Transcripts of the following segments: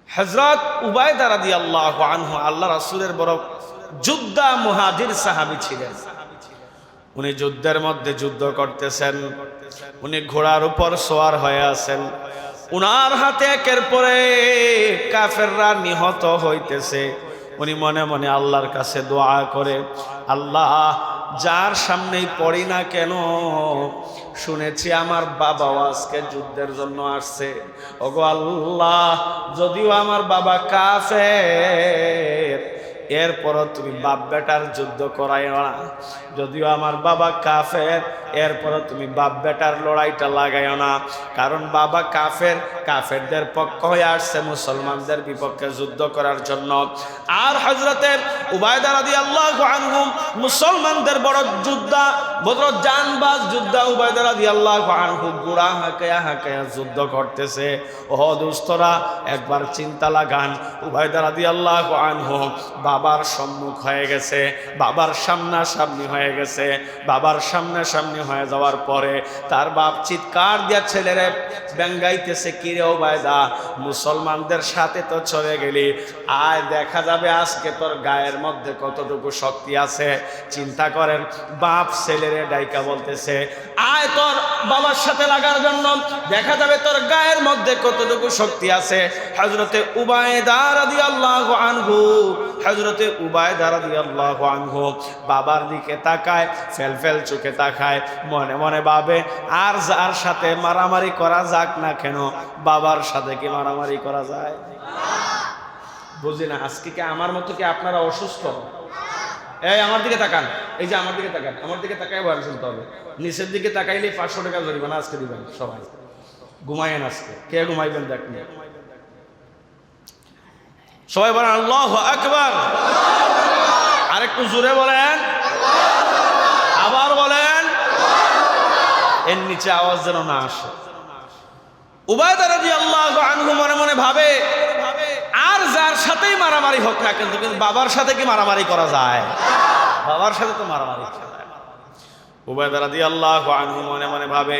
হযরত উবায়দা রাদিয়াল্লাহু আনহু আল্লাহ রাসূলের বড় যোদ্ধা মুহাজির সাহাবী ছিলেন। উনি যুদ্ধের মধ্যে যুদ্ধ করতেছেন, উনি ঘোড়ার উপর সওয়ার হয়ে আছেন। উনার হাতে একের পরে কাফেররা নিহত হইতেছে। উনি মনে মনে আল্লাহর কাছে দোয়া করে, আল্লাহ যার সামনেই পড়ি না কেন, শুনেছি আমার বাবাও আজকে যুদ্ধের জন্য আসছে। ওগো আল্লাহ, যদিও আমার বাবা কাফের, এরপরও তুমি বাপ বেটার যুদ্ধ করাইও না। যদিও আমার বাবা কাফের, এরপরও তুমি বাপ বেটার লড়াইটা লাগাইও না। কারণ বাবা কাফের, কাফেরদের পক্ষ হয়ে আসছে মুসলমানদের বিপক্ষে যুদ্ধ করার জন্য। আর হযরতে উবায়দা রাদিয়াল্লাহু আনহু মুসলমানদের বড় যোদ্ধা, বড় জানবাজ যোদ্ধা উবায়দা রাদিয়াল্লাহু আনহু ঘোড়া হাঁকায়া হাঁকায়া যুদ্ধ করতেছে। ও দোস্তরা, একবার চিন্তা লাগান, উবায়দা রাদিয়াল্লাহু আনহু বাবার সম্মুখ হয়ে গেছে, বাবার সামনাসামনি হয়ে গেছে। বাবার সামনাসামনি হয়ে যাওয়ার পরে তার বাপ চিৎকার দিয়া ছেলেরে ব্যঙ্গাইতেছে, কিরে উবায়দা, মুসলমানদের সাথে তো চলে গেলি, আয় দেখা যাবে আজকে তোর গায়ের মধ্যে কতটুকু শক্তি আছে। চিন্তা করেন, বাপ ছেলেরে ডাইকা বলতেছে, আয় তোর বাবার সাথে লাগার জন্য, দেখা যাবে তোর গায়ের মধ্যে কতটুকু শক্তি আছে। হযরতে উবায়দা রাদিয়াল্লাহু আনহু, হযরতে উবায়দা রাদিয়াল্লাহু আনহু বাবার দিকে তাকায়, ফেলফেল চোখে তাকায়, মনে মনে ভাবে, আর যার সাথে মারামারি করা যাক না কেন, বাবার সাথে কি মারামারি করা যায়? বুঝি না, আজকে কি আমার মতো কি আপনারা অসুস্থ? এই আমার দিকে তাকান, এই যে আমার দিকে তাকান, আমার দিকে তাকায় বয়ান শুনতে হবে। নিচের দিকে তাকাইলে 500 টাকা জরিমানা আজকে দিবেন সবাই। ঘুমায়েন আজকে, কে ঘুমাইবেন দেখেন। সবাই বলেন আল্লাহু আকবার। আরেকটু জোরে বলেন, আবার বলেন, এর নিচে আওয়াজ যেন না আসে। উবায়দা রাদিয়াল্লাহু আনহু মনে মনে ভাবে, আর যার সাথেই মারামারি হোক না কিন্তু বাবার সাথে কি মারামারি করা যায়? বাবার সাথে তো মারামারি করা যায়। উবায়দা রাদিয়াল্লাহু আনহু মনে মনে ভাবে,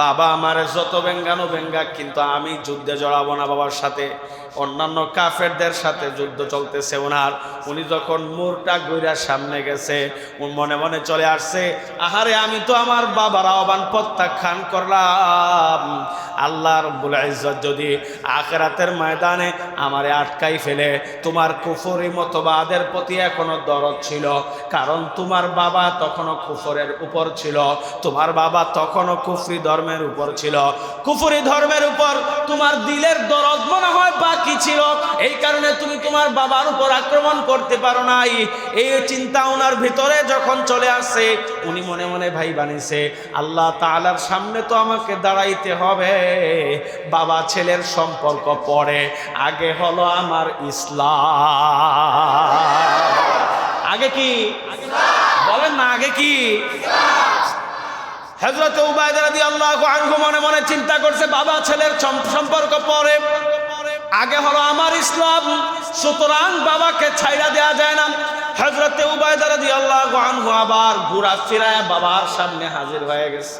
বাবা আমারে যত বেঙ্গানো বেঙ্গাক, কিন্তু আমি যুদ্ধে জড়াবো না বাবার সাথে। অন্যান্য কাফেরদের সাথে যুদ্ধ চলতেছে ওনার। উনি যখন মুরটা গইরা সামনে গেছে, মনে মনে চলে আসছে, আহারে আমি তো আমার বাবার আহ্বান প্রত্যাখ্যান করলাম। আল্লাহ রাব্বুল ইজ্জত যদি আখিরাতের ময়দানে আমারে আটকাই ফেলে, তোমার কুফরি মতবাদের প্রতি এখনো দরদ ছিল, কারণ তোমার বাবা তখনও কুফরের উপর ছিল, তোমার বাবা তখনও কুফরি ধর্মের উপর ছিল। কুফরি ধর্মের উপর তোমার দিলের দরদ মনে হয় বাকি ছিল, এই কারণে তুমি তোমার বাবার উপর আক্রমণ করতে পারো নাই। এই চিন্তা ওনার ভিতরে যখন চলে আসে, উনি মনে মনে ভাই বানিয়েছে, আল্লাহ তাআলার সামনে তো আমাকে দাঁড়াইতে হবে। বাবা ছেলের সম্পর্ক পরে, আগে হলো আমার ইসলাম। আগে কি বলেন না, আগে কি? হযরত উবায়দা রাদিয়াল্লাহু আনহু মনে মনে চিন্তা করছে, বাবা ছেলের সম্পর্ক পরে, আগে হলো আমার ইসলাম, সুতরাং বাবাকে ছাইড়া দেয়া যায় না। হযরত উবায়দা রাদিয়াল্লাহু আনহু আবার ঘোড়া ফিরায় বাবার সামনে হাজির হয়ে গেছে।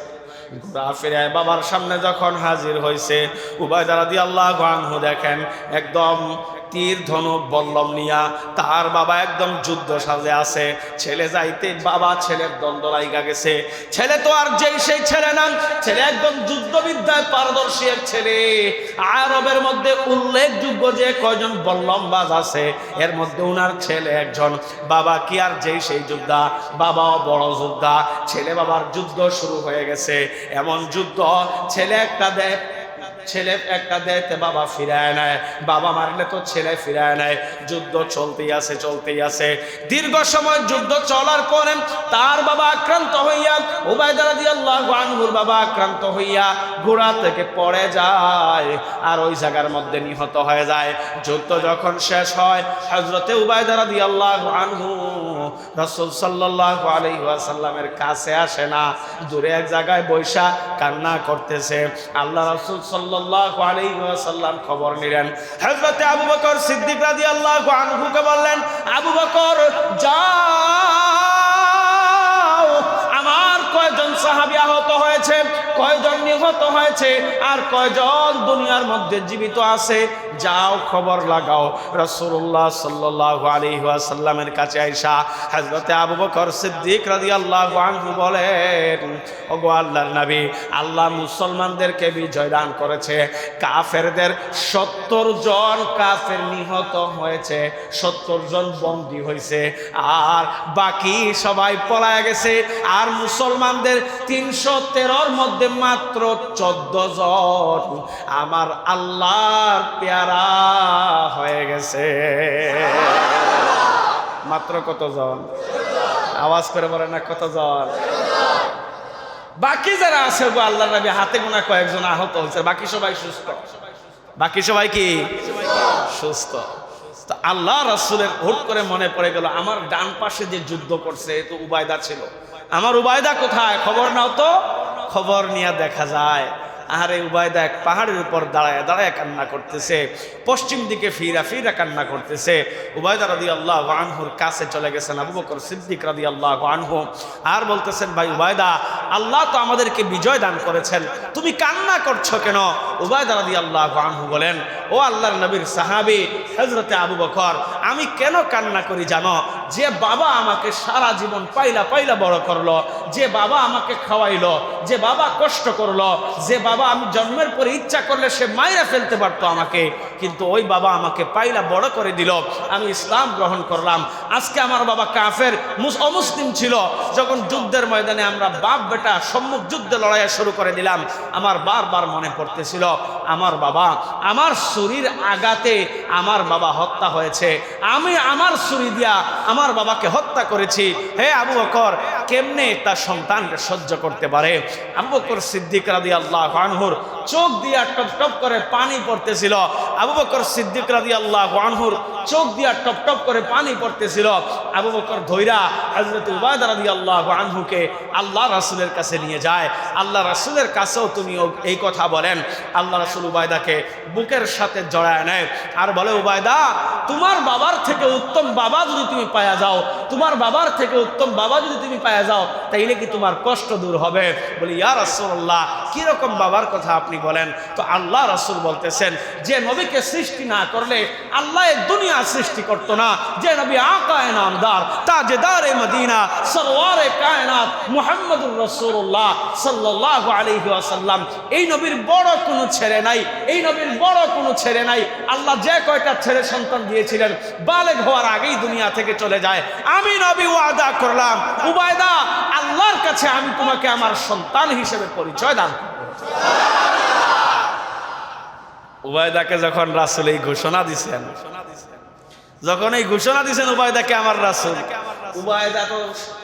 ঘোড়া ফিরায় বাবার সামনে যখন হাজির হয়েছে, উবায়দা রাদিয়াল্লাহু আনহু দেখেন একদম তীর ধনুক বল্লম নিয়া তার বাবা একদম যুদ্ধ সাজে আছে। ছেলে যাইতে বাবা ছেলের দ্বন্দ্ব লাইগা গেছে। ছেলে তো আর যেই সেই ছেলে না, ছেলে একদম যুদ্ধবিদ্যায় পারদর্শী এক ছেলে। আরবের মধ্যে উল্লেখযোগ্য যে কয়জন বল্লমবাজ আছে, এর মধ্যে উনার ছেলে একজন। বাবা কি আর যেই সেই যোদ্ধা, বাবাও বড় যোদ্ধা। ছেলে বাবার যুদ্ধ শুরু হয়ে গেছে। এমন যুদ্ধ, ছেলে একটা দেয়, ছেলে একটা দেয়তে বাবা ফিরায় নেয়, বাবা মারলে তো ছেলে ফিরায় নেয়। যুদ্ধ চলতেই আছে, চলতেই আছে। দীর্ঘ সময় যুদ্ধ চলার পরে তার বাবা আক্রান্ত হইয়া, উবায়দা রাদিয়াল্লাহু আনহুর বাবা আক্রান্ত হইয়া ঘোড়া থেকে পড়ে যায়, আর ওই জায়গার মধ্যে নিহত হয়ে যায়। যুদ্ধ যখন শেষ হয়, হযরতে উবায়দা রাদিয়াল্লাহু আনহু রাসূল সাল্লাল্লাহু আলাইহি ওয়াসাল্লামের কাছে আসে না, দূরে এক জায়গায় বৈশা কান্না করতেছে। আল্লাহ রাসূল সাল্লাল্লাহু আলাইহি ওয়াসাল্লাম খবর নিলেন। হযরতে আবু বকর সিদ্দিক রাদিয়াল্লাহু আনহুকে বললেন, আবু বকর যাও, আমার কয়জন সাহাবী আহত হয়েছে, কয়জন নিহত হয়েছে, আর কয়জন দুনিয়ার মধ্যে জীবিত আছে, যাও খবর লাগাও। রাসূলুল্লাহ সাল্লাল্লাহু আলাইহি ওয়াসাল্লামের কাছে আয়েশা হযরতে আবু বকর সিদ্দিক রাদিয়াল্লাহু আনহু বলেন, ওগো আল্লাহর নবী, আল্লাহ মুসলমানদেরকে বিজয় দান করেছে। কাফেরদের 70 জন কাফের নিহত হয়েছে, 70 জন বন্দী হয়েছে, আর বাকি সবাই পলায় গেছে। আর মুসলমানদের 313-র মধ্যে মাত্র 14 জন আমার আল্লাহর পেয়ারা হয়ে গেছে। মাত্র কতজন? আওয়াজ করে বলে না কতজন? বাকি যারা আছে গো আল্লাহর নবী হাতে গোনা কয়েকজন আহত হয়েছে, বাকি সবাই সুস্থ। বাকি সবাই কি সুস্থ? তো আল্লাহ রাসূলের হুট করে মনে পড়ে গেল, আমার ডান পাশে যে যুদ্ধ করছে তো উবায়দা ছিল, আমার উবায়দা কোথায়? খবর নাও তো। খবর নিয়ে দেখা যায় আর এই উবায়দা এক পাহাড়ের উপর দাঁড়ায় দাঁড়ায় কান্না করতেছে, পশ্চিম দিকে ফিরা ফিরা কান্না করতেছে। উবায়দা রাদিয়াল্লাহু আনহুর কাছে চলে গেছেন আবু বকর সিদ্দিক রাদিয়াল্লাহু আনহু, আর বলতেছেন, ভাই উবায়দা, আল্লাহ তো আমাদেরকে বিজয় দান করেছেন, তুমি কান্না করছো কেন? উবায়দা রাদিয়াল্লাহু আনহু বলেন, ও আল্লাহর নবীর সাহাবী হযরতে আবু বকর, আমি কেন কান্না করি জানো? যে বাবা আমাকে সারা জীবন পাইলা পাইলা বড় করলো, যে বাবা আমাকে খাওয়াইলো, যে বাবা কষ্ট করলো, যে বাবা আমি জন্মের পরে ইচ্ছা করলে সে মাইরা ফেলতে পারতো আমাকে, কিন্তু ওই বাবা আমাকে পাইলা বড় করে দিল, আমি ইসলাম গ্রহণ করলাম। আজকে আমার বাবা কাফের অমুসলিম ছিল, যখন যুদ্ধের ময়দানে আমরা বাপ বেটা সম্মুখ যুদ্ধে লড়াই শুরু করে দিলাম, আমার বারবার মনে পড়তেছিল আমার বাবা, আমার ছুরির আঘাতে আমার বাবা হত্যা হয়েছে, আমি আমার ছুরি দিয়া আমার বাবাকে হত্যা করেছি। হে আবু বকর, কেমনে তার সন্তানকে সহ্য করতে পারে? আবু বকর সিদ্দিক রাদিয়াল্লাহু আনহুর চোখ দিয়া টপ টপ করে পানি পড়তেছিল। আবু বকর সিদ্দিক রাদিয়াল্লাহু আনহুর চোখ দিয়া টপ টপ করে পানি পড়তেছিল। আবু বকর ধৈরা হযরত উবায়দা রাদিয়াল্লাহু আনহুকে আল্লাহ রাসূলের কাছে নিয়ে যায়। আল্লাহ রাসূলের কাছেও তুমি এই কথা বলেন। আল্লাহ রাসূল উবায়দাকে বুকের সাথে জড়ায় নেয় আর বলে, উবায়দা, তোমার বাবার থেকে উত্তম বাবা যদি তুমি পায়া যাও, তোমার বাবার থেকে উত্তম বাবা যদি তুমি পায়া যাও, তাইলে কি তোমার কষ্ট দূর হবে? বলি, ইয়া রাসূলুল্লাহ, কিরকম বাবার কথা আপনি বলেন? তো আল্লাহ রাসূল বলতেছেন, যে নবীকে সৃষ্টি না করলে আল্লাহ এই দুনিয়া সৃষ্টি করতো না, যে নবী আকায়ে নামদার তাজদারে মদিনা সরওয়ারে কায়নাত মুহাম্মদুর রাসূলুল্লাহ সাল্লাল্লাহু আলাইহি ওয়াসাল্লাম, এই নবীর বড় কোনো ছেলে নাই, এই নবীর বড় কোনো ছেলে নাই। আল্লাহ যে কয়টা ছেলে সন্তান দিয়েছিলেন বালেগ হওয়ার আগেই দুনিয়া থেকে চলে যায়। আমি নবী ওয়াদা করলাম, উবায়দা, আল্লাহর কাছে আমি তোমাকে আমার সন্তান হিসেবে পরিচয় দান করব। উবায়দাকে যখন রাসূল এই ঘোষণা দিয়েছেন, যখন এই ঘোষণা দিয়েছেন উবায়দাকে আমার রাসূল, উবায়দা তো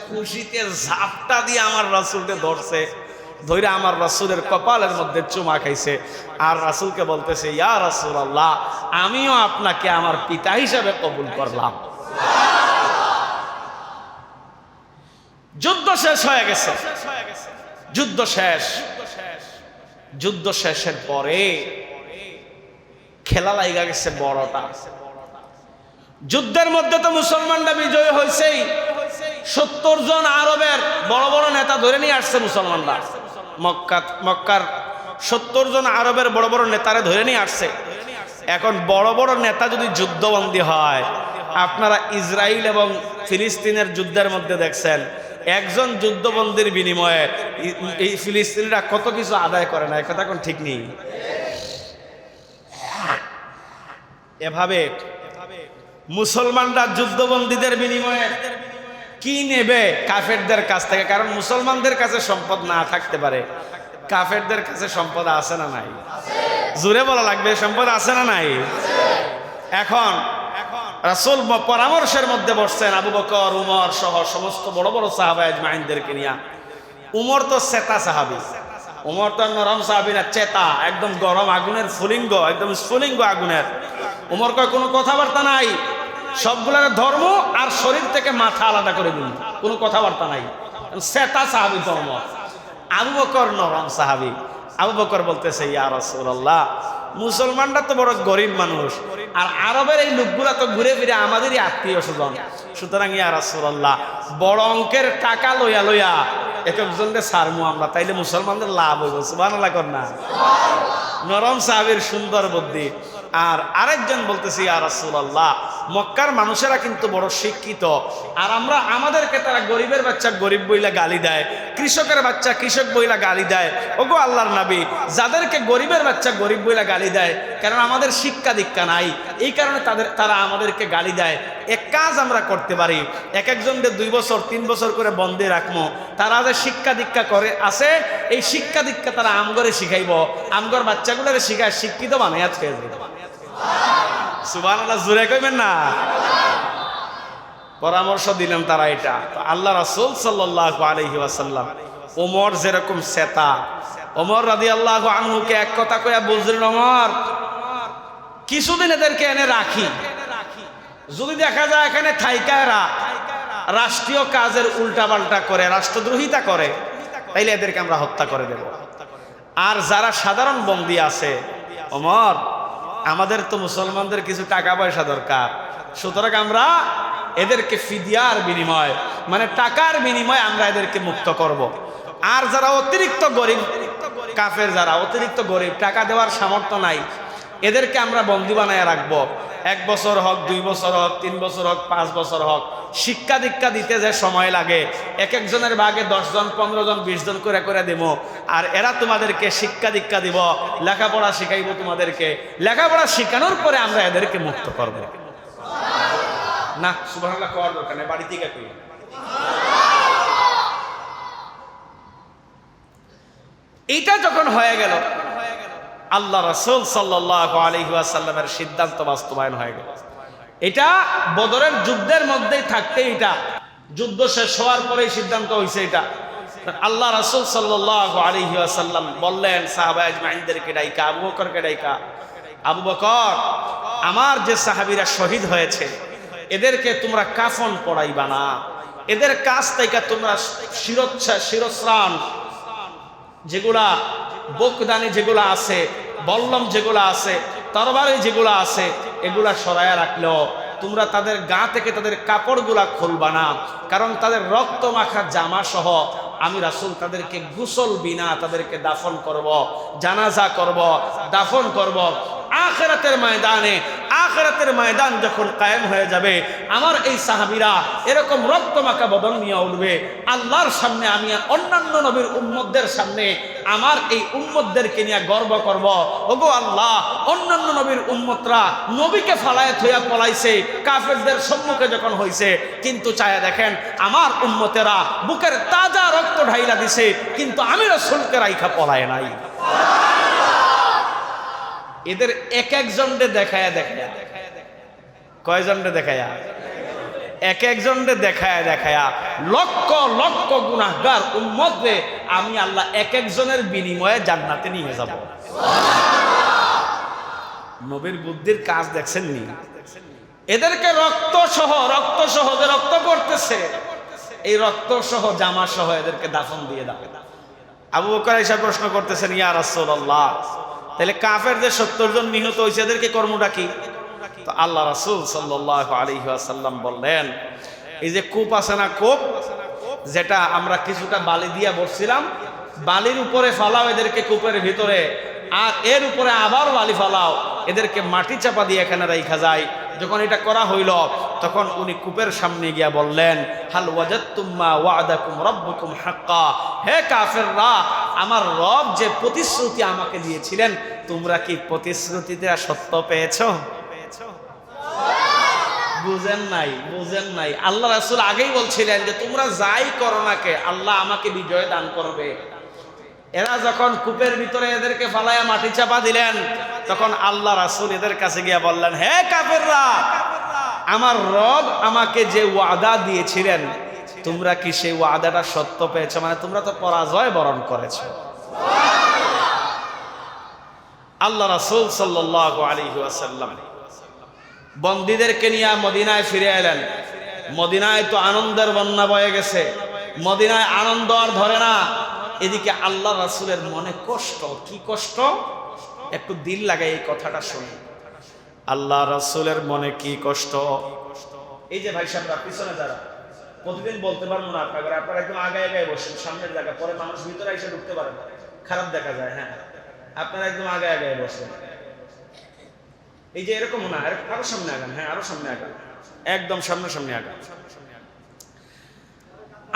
খুশিতে ঝাপটা দিয়ে আমার রাসূলকে ধরছে, ধরে আমার রাসূলের কপালের মধ্যে চুমা খাইছে, আর রাসূলকে বলতেছে, ইয়া রাসূলুল্লাহ, আমিও আপনাকে আমার পিতা হিসেবে কবুল করলাম। যুদ্ধ শেষ হয়ে গেছে, যুদ্ধ শেষ। যুদ্ধ শেষের পরে খেলা লাগা গেছে বড়টা। যুদ্ধের মধ্যে তো মুসলমানরা বিজয় হয়েছেই, 70 জন আরবের বড় বড় নেতা ধরে নিয়ে আসছে মুসলমানরা। মক্কার 70 জন আরবের বড় বড় নেতারে ধরে নিয়ে আসছে। এখন বড় বড় নেতা যদি যুদ্ধবন্দী হয়, আপনারা ইসরায়েল এবং ফিলিস্তিনের যুদ্ধের মধ্যে দেখছেন, একজন যুদ্ধবন্দির বিনিময়ে এই ফিলিস্তিনিরা কত কিছু আদায় করে না, কথা কোন ঠিক নেই। এভাবে মুসলমানরা যুদ্ধবন্দীদের বিনিময়ে কি নেবে কাফেরদের কাছ থেকে? কারণ মুসলমানদের কাছে সম্পদ না থাকতে পারে, কাফেরদের কাছে সম্পদ আছে না নাই? জোরে বলা লাগবে, সম্পদ আছে না নাই? এখন রাসূল পরামর্শের মধ্যে বসছেন আবু বকর, উমর সহ সমস্ত বড় বড় সাহাবা আজমাইনদেরকে নিয়ে। উমর তো চেতা সাহাবী, উমর তো নরম সাহাবী না, চেতা, একদম গরম আগুনের স্ফুলিঙ্গ, একদম স্ফুলিঙ্গ আগুনের। উমর কয় কোনো কথাবার্তা নাই, সবগুলোর ধর্ম আর শরীর থেকে মাথা আলাদা করে দিন, কোনো কথাবার্তা নাই, চেতা সাহাবী ধর্ম। আবু বকর নরম সাহাবী। আবু বকর বলতেছে, ইয়া রাসূলুল্লাহ, মুসলমানরা তো বড় গরিব মানুষ, আর আরবের এই লোকগুলা তো ঘুরে ফিরে আমাদেরই আত্মীয় স্বজন, সুতরাং ইয়া রাসূলুল্লাহ, বড় অঙ্কের টাকা লইয়া লইয়া এক একজনকে সারমু আমরা, তাইলে মুসলমানদের লাভ হইব। সুবহানাল্লাহ কর না। নরম সাহাবীর সুন্দর বুদ্ধি। আর আরেকজন বলতেছি, ইয়া রাসূলুল্লাহ, মক্কার মানুষেরা কিন্তু বড় শিক্ষিত, আর আমরা আমাদেরকে তারা গরিবের বাচ্চা গরিব বইলা গালি দেয়, কৃষকের বাচ্চা কৃষক বইলা গালি দেয়। ওগো আল্লাহর নবী, যাদেরকে গরিবের বাচ্চা গরিব বইলা গালি দেয়, কারণ আমাদের শিক্ষা দীক্ষা নাই, এই কারণে তারা আমাদেরকে গালি দেয়। এক কাজ আমরা করতে পারি, এক একজনকে 2 বছর 3 বছর করে বন্দে রাখবো, তারা যে শিক্ষা দীক্ষা করে আছে, এই শিক্ষা দীক্ষা তারা আমগরে শিখাইব, আমগর বাচ্চাগুলোরে শিখায় শিক্ষিত বানাইয়া ছেড়ে দেব। সুবহানাল্লাহ, জোরে কইবেন না। পরামর্শ দিলেন তারা এটা। তো আল্লাহ রাসূল সাল্লাল্লাহু আলাইহি ওয়াসাল্লাম, ওমর যেরকম সেতা, ওমর রাদিয়াল্লাহু আনহুকে এক কথা কইয়া বুঝলেন, ওমর কিছুদিন এদেরকে এনে রাখি, যদি দেখা যায় এখানে থাইকায়রা রাষ্ট্রীয় কাজের উল্টাপাল্টা করে, রাষ্ট্রদ্রোহিতা করে, তাইলে এদেরকে আমরা হত্যা করে দেব। আর যারা সাধারণ বন্দী আছে, ওমর আমাদের তো মুসলমানদের কিছু টাকা পয়সা দরকার, সুতরাং আমরা এদেরকে ফিদিয়ার বিনিময়, মানে টাকার বিনিময়ে আমরা এদেরকে মুক্ত করব। আর যারা অতিরিক্ত গরিব কাফের, যারা অতিরিক্ত গরিব, টাকা দেওয়ার সামর্থ্য নাই, এদেরকে আমরা বন্দী বানায় রাখবো। 1 বছর হোক, 2 বছর হোক, 3 বছর হোক, 5 বছর হোক। শিক্ষা দীক্ষা দিতে যে সময় লাগে, এক একজনের ভাগে 10 জন 15 জন 20 জন করে করে দেব। আর এরা তোমাদেরকে শিক্ষা দীক্ষা দিব, লেখাপড়া শিখাইব তোমাদেরকে, লেখাপড়া শিখানোর পরে আমরা এদেরকে মুক্ত করব। না সুবহানাল্লাহ করার দরকার নেই, বাড়ি থেকে কই। এইটা যখন হয়ে গেল, আল্লাহ রাসূল সাল্লাল্লাহু আলাইহি ওয়াসাল্লামের সিদ্ধান্ত বাস্তবায়ন হয়ে গেল। এটা বদরের যুদ্ধের মধ্যেই থাকতে, এটা যুদ্ধ শেষ হওয়ার পরেই সিদ্ধান্ত হয়েছে। এটা আল্লাহ রাসূল সাল্লাল্লাহু আলাইহি ওয়াসাল্লাম বললেন সাহাবা আজমাইনদেরকে ডাইকা, আবু বকরকে ডাইকা, আবু বকর, আমার যে সাহাবীরা শহীদ হয়েছে এদেরকে তোমরা কাফন পরাইবা না, এদের কাছ থেকে তোমরা শিরস্ত্রাণ যেগুলা, বকদানি যেগুলা আছে, বল্লম যেগুলা আছে, তরবারি যেগুলা আছে, এগুলা সরাইয়া রাখলেও তোমরা তাদের গা থেকে তাদের কাপড়গুলা খুলবা না, কারণ তাদের রক্ত মাখা জামা সহ আমি রাসূল তাদেরকে গোসল বিনা তাদেরকে দাফন করব, জানাজা করব, দাফন করব। আখিরাতের ময়দানে, আখিরাতের ময়দান যখন কায়েম হয়ে যাবে, আমার এই সাহাবীরা এরকম রক্তমাখা বদন নিয়ে উঠবে আল্লাহর সামনে, আমি অন্যান্য নবীর উম্মতদের সামনে আমার এই উম্মতদেরকে নিয়ে গর্ব করব। ওগো আল্লাহ, অন্যান্য নবীর উম্মতরা নবীকে ফালায়ে থইয়া পলাইছে কাফেরদের সম্মুখে যখন হইছে, কিন্তু চায়া দেখেন আমার উম্মতেরা বুকের তাজা রক্ত ঢাইলা দিছে, কিন্তু আমি রাসূলকে রাইখা পলায় নাই। এদের এক একজনকে দেখায়া দেখায়া, কয়জনকে দেখায়া, এক একজনকে দেখায়া দেখায়া লক্ষ লক্ষ গুনাহগার উম্মতরে আমি আল্লাহ এক একজনের বিনিময়ে জান্নাতে নিয়ে যাব। নবীর বুদ্ধির কাজ দেখছেন নি? এদেরকে রক্ত সহ যে রক্ত পড়তেছে, এই রক্ত সহ জামা সহ এদেরকে দাফন দিয়ে দাও। আবু বকর এসে প্রশ্ন করতেছেন, ইয়া রাসূলুল্লাহ, তাহলে কাফের যে 70 জন নিহত হয়েছে এদেরকে কর্মটা কি? তো আল্লাহ রাসূল সাল্লাল্লাহু আলাইহি ওয়াসাল্লাম বললেন, এই যে কূপ আছে না, কূপ যেটা আমরা কিছুটা বালি দিয়া বসছিলাম, বালির উপরে ফালাও এদেরকে কূপের ভিতরে, আর এর উপরে আবার বালি ফালাও, এদেরকে মাটি চাপা দিয়ে এখানে রাখা যায়। যখন এটা করা হইল তখন উনি কূপের সামনে গিয়া বললেন, হাল ওয়াজাদতুম মা ওয়াদাকুম রাব্বুকুম হাক্কা, হে কাফেররা, আমার রব যে প্রতিশ্রুতি আমাকে দিয়েছিলেন তোমরা কি প্রতিশ্রুতিতে সত্য পেয়েছো? বুঝেন নাই। আল্লাহ রাসূল আগেই বলছিলেন যে তোমরা যাই করো না কে আল্লাহ আমাকে বিজয় দান করবে। এরা যখন কূপের ভিতরে এদেরকে ফালায়া মাটি চাপা দিলেন, তখন আল্লাহ রাসূল এদের কাছে গিয়া বললেন, হে কাফেররা, আমার রব আমাকে যে ওয়াদা দিয়েছিলেন তোমরা কি সেই ওয়াদাটা সত্য পেয়েছো? মানে তোমরা তো পরাজয় বরণ করেছো। আল্লাহ রাসূল সাল্লাল্লাহু আলাইহি ওয়াসাল্লাম বন্দীদেরকে নিয়ে মদিনায় ফিরে এলেন। মদিনায় তো আনন্দের বন্যা বয়ে গেছে, মদিনায় আনন্দ আর ধরে না। এদিকে আল্লাহ রাসূলের মনে কষ্ট, কি কষ্ট একটু দিল লাগাই এই কথাটা শুনি। আল্লাহ রাসূলের মনে কি কষ্ট। এই যে ভাই সাহেবরা পিছনে যারা, প্রতিদিন বলতে পারবো না আপনারা একদম আগায় আগায় বসেন, সামনের জায়গা, পরে মানুষ ভিতরে এসে ঢুকতে পারে না, খারাপ দেখা যায়। হ্যাঁ, আপনারা একদম আগায় আগায় বসেন। এই যে এরকম না, আরো সামনে আগান। হ্যাঁ, আরো সামনে আগান, একদম সামনে আগান।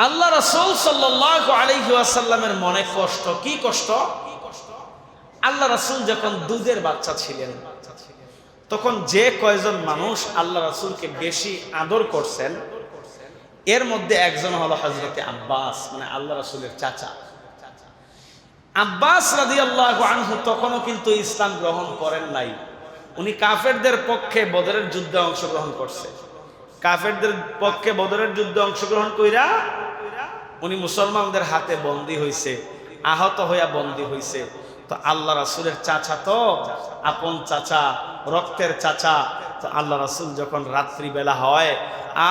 আল্লাহ রাসূল সাল্লাল্লাহু আলাইহি ওয়াসাল্লামের মনে কষ্ট। কি কষ্ট? আল্লাহ রাসূল যখন দুধের বাচ্চা ছিলেন, তখন যে কয়জন মানুষ আল্লাহ রাসূলকে বেশি আদর করছেন, এর মধ্যে একজন হলো হযরতে আব্বাস, মানে আল্লাহ রাসূলের চাচা। আব্বাস রাদিয়াল্লাহু আনহু তখনও কিন্তু ইসলাম গ্রহণ করেন নাই। উনি কাফেরদের পক্ষে বদরের যুদ্ধে অংশগ্রহণ করছে। কাফেরদের পক্ষে বদরের যুদ্ধে অংশগ্রহণ কইরা উনি মুসলমানদের হাতে বন্দী হইছে, আহত হইয়া বন্দী হইছে। তো আল্লাহ রাসূলের চাচা, তো আপন চাচা, রক্তের চাচা। তো আল্লাহ রাসূল যখন রাত্রিবেলা হয়,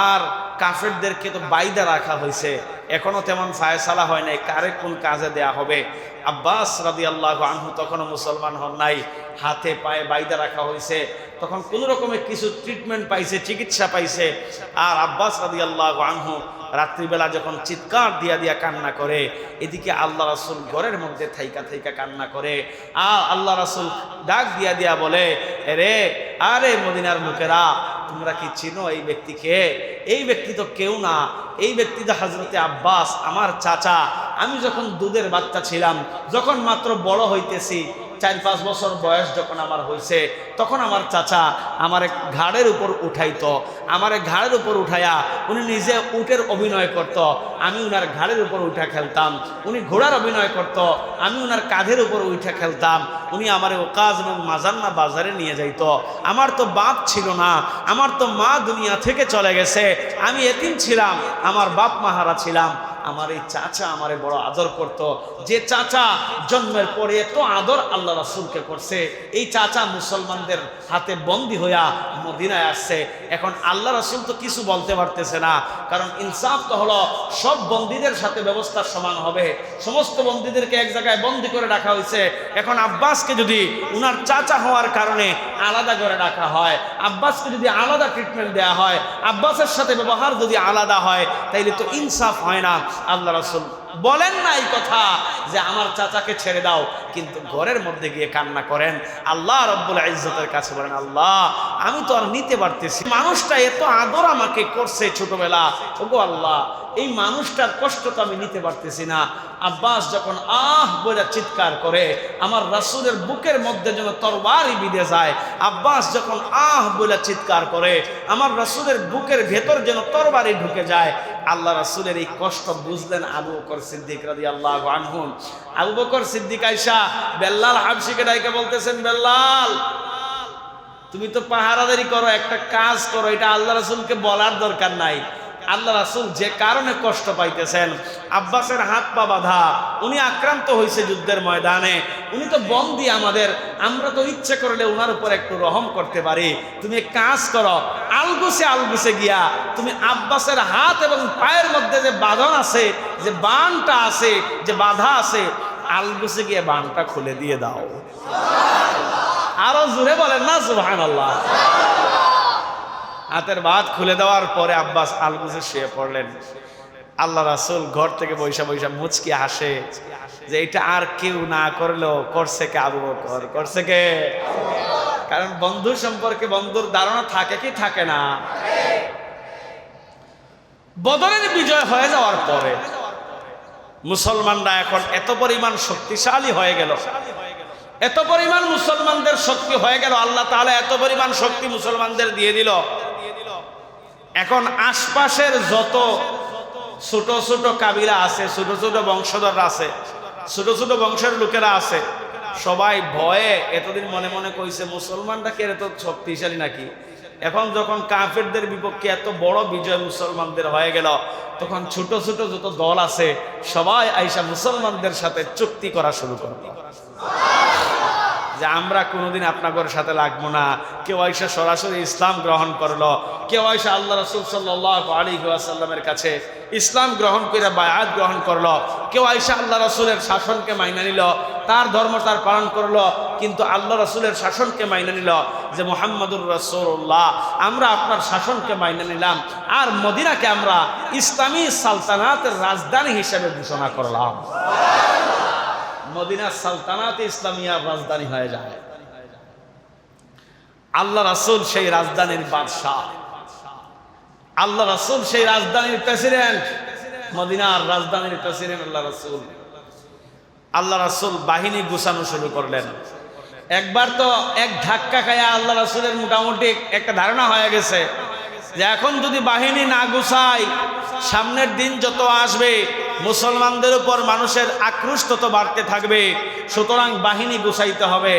আর কাফেরদেরকে তো বাইদা রাখা হয়েছে, এখনো তেমন ফায়সালা হয় নাই কারে কোন কাজে দেয়া হবে। আব্বাস রাদিয়াল্লাহু আনহু তখনও মুসলমান হন নাই, হাতে পায়ে বাইদা রাখা হয়েছে। তখন কোন রকমের কিছু ট্রিটমেন্ট পাইছে, চিকিৎসা পাইছে। আর আব্বাস রাদিয়াল্লাহু আনহু রাত্রিবেলা যখন চিৎকার দিয়া দিয়া কান্না করে, এদিকে আল্লাহ রাসূল ঘরের মধ্যে থাইকা কান্না করে। আর আল্লাহ রাসূল ডাক দিয়া দিয়া বলে, আরে মদিনার লোকেরা, তোমরা কি চিনো এই ব্যক্তিকে? এই ব্যক্তি তো কেউ না, এই ব্যক্তি তো হযরতে আব্বাস, আমার চাচা। আমি যখন দুধের বাচ্চা ছিলাম, যখন মাত্র বড় হইতেছি, 4-5 বছর বয়স যখন আমার হয়েছে, তখন আমার চাচা আমার ঘাড়ের উপর উঠাইতো। আমার ঘাড়ের উপর উঠাইয়া উনি নিজে উটের অভিনয় করত, আমি উনার ঘাড়ের উপর উঠা খেলতাম। উনি ঘোড়ার অভিনয় করত, আমি উনার কাঁধের উপর উঠা খেলতাম। উনি আমার ওকাজ এবং মাজান্না বাজারে নিয়ে যাইত। আমার তো বাপ ছিল না, আমার তো মা দুনিয়া থেকে চলে গেছে, আমি এতিম ছিলাম, আমার বাপ মাহারা ছিলাম। আমার এই চাচা আমারে বড় আদর করত। যে চাচা জন্মের পরে এত আদর আল্লাহ রাসূলকে করছে, এই চাচা মুসলমানদের হাতে বন্দী হইয়া মদিনায় আসছে। এখন আল্লাহ রাসূল তো কিছু বলতে পারতেছে না, কারণ ইনসাফ তো হলো সব বন্দীদের সাথে ব্যবস্থা সমান হবে। সমস্ত বন্দীদেরকে এক জায়গায় বন্দী করে রাখা হয়েছে। এখন আব্বাসকে যদি উনার চাচা হওয়ার কারণে আলাদা করে রাখা হয়, আব্বাসকে যদি আলাদা ট্রিটমেন্ট দেওয়া হয়, আব্বাসের সাথে ব্যবহার যদি আলাদা হয়, তাইলে তো ইনসাফ হয় না। আল্লাহ রাসূল বলেন না এই কথা যে আমার চাচাকে ছেড়ে দাও, কিন্তু ঘরের মধ্যে গিয়ে কান্না করেন। আল্লাহ রাব্বুল ইজ্জতের কাছে বলেন, আল্লাহ আমি তো আর নিতে পারতেছি, মানুষটা এত আদর আমাকে করছে ছোটবেলা, ওগো আল্লাহ এই মানুষটার কষ্ট তো আমি নিতে পারতেছি না। আব্বাস যখন বলে চিৎকার করে, আমার রাসূলের বুকের মধ্যে যেন তরবারি বিঁধে যায়। আব্বাস যখন বলে চিৎকার করে, আমার রাসূলের বুকের ভেতর যেন তরবারি ঢুকে যায়। আল্লাহ রাসূলের এই কষ্ট বুঝলেন আবু বকর সিদ্দিক রাদিয়াল্লাহু আনহু। আবু বকর সিদ্দিক আয়েশা বেল্লাল হাবশিকে ডাইকে বলতেছেন, বেল্লাল তুমি তো পাহারাদারি করো, একটা কাজ করো, এটা আল্লাহ রাসূলকে বলার দরকার নাই। আল্লাহ রাসূল যে কারণে কষ্ট পাইতেছেন, আব্বাসের হাত পা বাঁধা, উনি আক্রান্ত হয়েছে যুদ্ধের ময়দানে, উনি তো বন্দী আমাদের, আমরা তো ইচ্ছে করলে উনার উপর একটু রহম করতে পারি। তুমি কাজ করো, আলগুসে গিয়া তুমি আব্বাসের হাত এবং পায়ের মধ্যে যে বাঁধন আছে, যে বানটা আছে, যে বাধা আছে, আলগুসে গিয়ে বানটা খুলে দিয়ে দাও। আরো জোরে বলেন না সুবহানাল্লাহ। হাতের বাঁধ খুলে দেওয়ার পরে আব্বাস আলগুসে শুয়ে পড়লেন। আল্লাহ রাসূল ঘর থেকে বৈশা মুচকি হাসে যে এটা আর কেউ না করলেও করছে কে? আবু বকর করছে কে? কারণ বন্ধু সম্পর্কে বন্ধুর ধারণা থাকে কি থাকে না? বদরের বিজয় হয়ে যাওয়ার পরে মুসলমানরা এখন এত পরিমাণ শক্তিশালী হয়ে গেল, এত পরিমাণ মুসলমানদের শক্তি হয়ে গেল, আল্লাহ তাআলা এত পরিমাণ শক্তি মুসলমানদের দিয়ে দিল। এখন আশপাশের যত ছোট ছোট কাবিলা আছে, ছোট ছোট বংশধররা আছে, ছোট ছোট বংশের লোকেরা আছে, সবাই ভয়ে এতদিন মনে মনে কইছে মুসলমানরা কে এত শক্তিশালী নাকি। এখন যখন কাফেরদের বিপক্ষে এত বড় বিজয় মুসলমানদের হয়ে গেল, তখন ছোট ছোট যত দল আছে সবাই আইসা মুসলমানদের সাথে চুক্তি করা শুরু করল যে আমরা কোনোদিন আপনাদের সাথে লাগবো না। কেউ আইসা সরাসরি ইসলাম গ্রহণ করলো, কেউ আইসা আল্লাহ রাসূল সাল্লাল্লাহু আলাইহি ওয়াসাল্লামের কাছে ইসলাম গ্রহণ করে বায়াত গ্রহণ করলো, কেউ আইসা আল্লাহ রাসূলের শাসনকে মাইনা নিল, তার ধর্ম তার পালন করলো, কিন্তু আল্লাহ রাসূলের শাসনকে মাইনা নিল যে মুহাম্মাদুর রাসূলুল্লাহ, আমরা আপনার শাসনকে মাইনা নিলাম, আর মদিনাকে আমরা ইসলামী সালতানাতের রাজধানী হিসেবে ঘোষণা করলাম। মদিনা সালতানাতে ইসলামিয়ার রাজধানী হয়ে যায়। আল্লাহ রাসূল সেই রাজধানীর বাদশাহ, আল্লাহ রাসূল সেই রাজধানীর প্রেসিডেন্ট, মদিনার রাজধানীর প্রেসিডেন্ট আল্লাহ রাসূল। আল্লাহ রাসূল বাহিনী গুছানো শুরু করলেন। একবার তো এক ধাক্কা খায়া আল্লাহ রাসূলের মোটামুটি একটা ধারণা হয়ে গেছে যে এখন যদি বাহিনী না গুছাই, সামনের দিন যত আসবে মুসলমানদের উপর মানুষের আক্রোশ তত বাড়তে থাকবে, সুতরাং বাহিনী গুছাইতে হবে।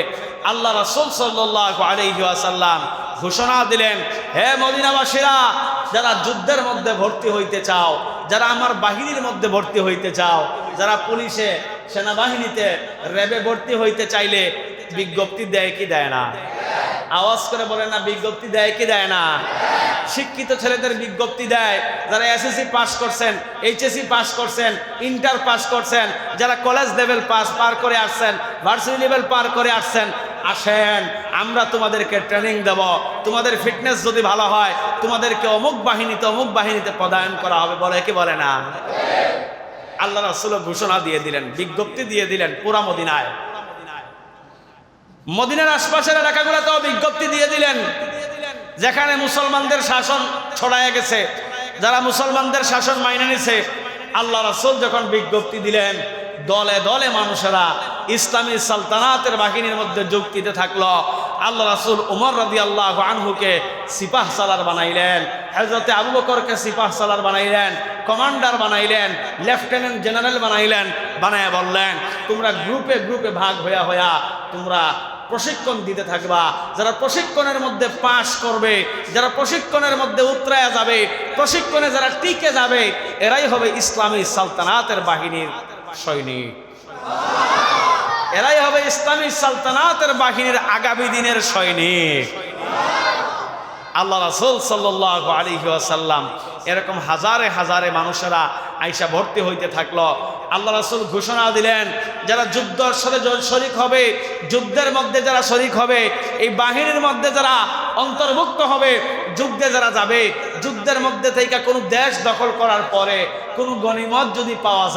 আল্লাহ রাসূল সাল্লাল্লাহু আলাইহি ওয়াসাল্লাম ঘোষণা দিলেন, হে মদিনাবাসীরা, যারা যুদ্ধের মধ্যে ভর্তি হইতে চাও, যারা আমার বাহিনীর মধ্যে ভর্তি হইতে চাও, যারা পুলিশে, সেনাবাহিনীতে, র্যাবে ভর্তি হইতে চাইলে বিজ্ঞপ্তি দেয় কি দেয় না? আওয়াজ করে বলে না, বিজ্ঞপ্তি দেয় কি দেয় না? শিক্ষিত ছেলেদের বিজ্ঞপ্তি দেয়, যারা এসএসসি পাস করছেন, এইচএসসি পাস করছেন, ইন্টার পাস করছেন, যারা কলেজ লেভেল পার করে আসছেন, ভার্সিটি লেভেল পার করে আসছেন, আসেন আমরা তোমাদেরকে ট্রেনিং দেব, তোমাদের ফিটনেস যদি ভালো হয় তোমাদেরকে অমুক বাহিনীতে পদায়ন করা হবে। বলে কি বলে না? আল্লাহ রাসূল ঘোষণা দিয়ে দিলেন, বিজ্ঞপ্তি দিয়ে দিলেন পুরা মদিনায়। মদিনার আশপাশের এলাকাগুলোতেও বিজ্ঞপ্তি দিয়ে দিলেন, যেখানে মুসলমানদের শাসন ছড়ায় গেছে, যারা মুসলমানদের শাসন মাইনে নিছে। আল্লাহ রাসূল যখন বিজ্ঞপ্তি দিলেন, দলে দলে মানুষেরা ইসলামী সালতানাতের বাহিনীর মধ্যে যোগ দিতে থাকলো। আল্লাহ রাসূল উমর রাদিয়াল্লাহু আনহুকে সিপাহ সালার বানাইলেন, হযরতে আবু বকরকে সিপাহ সালার বানাইলেন, কমান্ডার বানাইলেন, লেফটেন্যান্ট জেনারেল বানাইলেন, বানায় বললেন তোমরা গ্রুপে গ্রুপে ভাগ হইয়া হইয়া তোমরা প্রশিক্ষণ দিতে থাকবা। যারা প্রশিক্ষণের মধ্যে পাশ করবে, যারা প্রশিক্ষণের মধ্যে উতরায়া যাবে, প্রশিক্ষণে যারা টিকে যাবে, এরাই হবে ইসলামী সালতানাতের বাহিনীর সৈনিক, এরাই হবে ইসলামী সালতানাতের বাহিনীর আগামী দিনের সৈনিক। আল্লাহ রাসূল সাল্লাল্লাহু আলাইহি ওয়াসাল্লাম এরকম হাজারে হাজারে মানুষেরা আইসা ভর্তি হইতে থাকলো। আল্লাহ রাসূল ঘোষণা দিলেন, যারা যুদ্ধের সাথে শরীক হবে, যুদ্ধের মধ্যে যারা শরীক হবে, এই বাহিনীর মধ্যে যারা অন্তর্ভুক্ত হবে, যুদ্ধে যারা যাবে, যুদ্ধের মধ্যে থেকে কোনো দেশ দখল করার পরে কোনো গনিমত যদি পাওয়া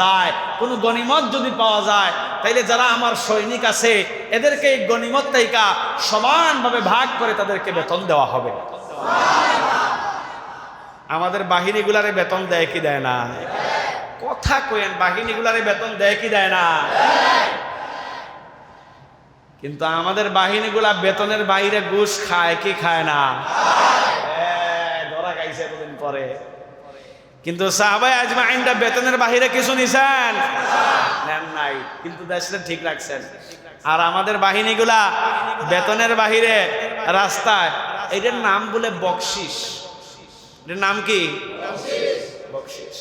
যায়, তাইলে যারা আমার সৈনিক আছে এদেরকে এই গনিমত থেকে সমানভাবে ভাগ করে তাদেরকে বেতন দেওয়া হবে। আমাদের বাহিনীগুলারে বেতন দেয় কি দেয় না? কথা কইেন, বাহিনীগুলারে বেতন দেয় কি দেয় না? কিন্তু আমাদের বাহিনীগুলা বেতনের বাইরে ঘুষ খায় কি খায় না? ধরা খাইছে এতদিন পরে। কিন্তু সাহাবায়ে আজমাইনরা বেতনের বাইরে কিছু নিছেন? নেন নাই, কিন্তু দেশটা ঠিক রাখছেন। আর আমাদের বাহিনীগুলা বেতনের বাইরে রাস্তায়, এটার নাম বলে বকশিস। এটার নাম কি? বকশিস।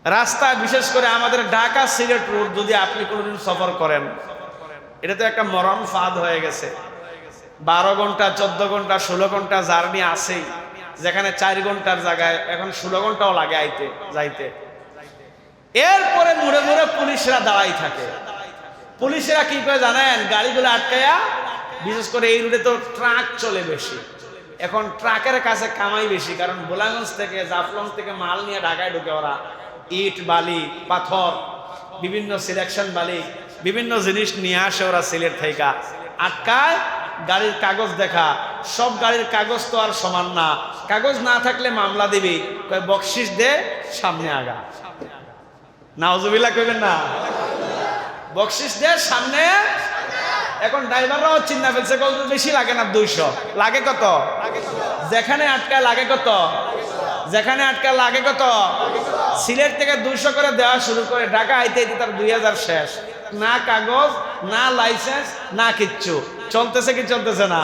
রাস্তায়, বিশেষ করে আমাদের ঢাকা সিলেট রোড যদি আপনি কোনোদিন সফর করেন, এটা তো একটা মরণ ফাঁদ হয়ে গেছে। 12 ঘন্টা, 14 ঘন্টা, 16 ঘন্টা জার্নি আছেই, যেখানে 4 ঘন্টার জায়গায় এখন 16 ঘন্টাও লাগে আইতে যাইতে। এরপরে মুড়ে মুড়ে পুলিশরা দাঁড়াই থাকে। পুলিশেরা কি করে জানেন? গাড়িগুলো আটকায়া, বিশেষ করে এই রুটে তো ট্রাক চলে বেশি, এখন ট্রাকের কাছে কামাই বেশি, কারণ বোলাগঞ্জ থেকে, জাফলং থেকে মাল নিয়ে ঢাকায় ঢুকে ওরা ইট, বালি, পাথর, বিভিন্ন সিলেকশন বালি, বিভিন্ন জিনিস নিয়ে আসে ওরা সিলেট থেকে। আটকায়, গাড়ির কাগজ দেখা, সব গাড়ির কাগজ তো আর সমান না, কাগজ না থাকলে মামলা দিবি, কয় বকশিস দে, সামনে আগা। নাউজুবিল্লাহ কইবেন না? বকশিস দে, সামনে। এখন ড্রাইভাররাও চিন্তা ফেলছে, কত বেশি লাগে না, 200 লাগে। কত? যেখানে আটকায় লাগে কত? যেখানে আটকায় লাগে কত? সিলেট থেকে 200 করে দেওয়া শুরু করে, ঢাকা আইতে আইতে তার 2000 শেষ। না কাগজ, না লাইসেন্স, না কিচ্ছু। চলতেছে কি চলতেছে না?